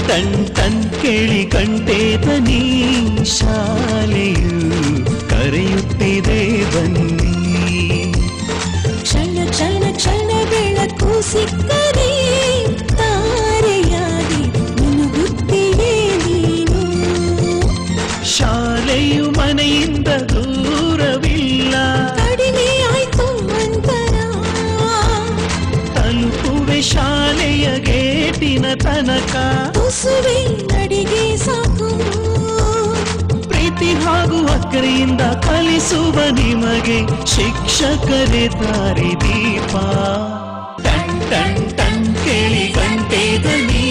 Ton ton ಕೇಳಿ ಗಂಟೆ ದನಿ ಶಾಲೆಯು ಕರೆಯುತ್ತಿದೆ ಬನ್ನಿ. ಕ್ಷಣ ಕ್ಷಣ ಕ್ಷಣ ಬೆಳಕು ಸಿಕ್ಕರೆ ತಾರೆಯಾಗಿ ಮುನುಗುತ್ತೀಯೇ ನೀನು. ಶಾಲೆಯು ಮನೆಯಿಂದ ದೂರವಿಲ್ಲ, ಕಡಿಮೆ ಆಯ್ತು ಅಂತರ. ತಲುಪುವೆ ಶಾಲೆಯ ಗೇಟಿನ ತನಕ, ತುಸುವೆ ನಡಿಗೆ ಸಾಕು. ಪ್ರೀತಿ ಹಾಗೂ ಅಕ್ಕರೆಯಿಂದ ಕಲಿಸುವ ನಿಮಗೆ ಶಿಕ್ಷಕರೇ ದಾರಿ ದೀಪ. ಟನ್ ಟನ್ ಟನ್ ಕೇಳಿ ಗಂಟೆ ದನಿ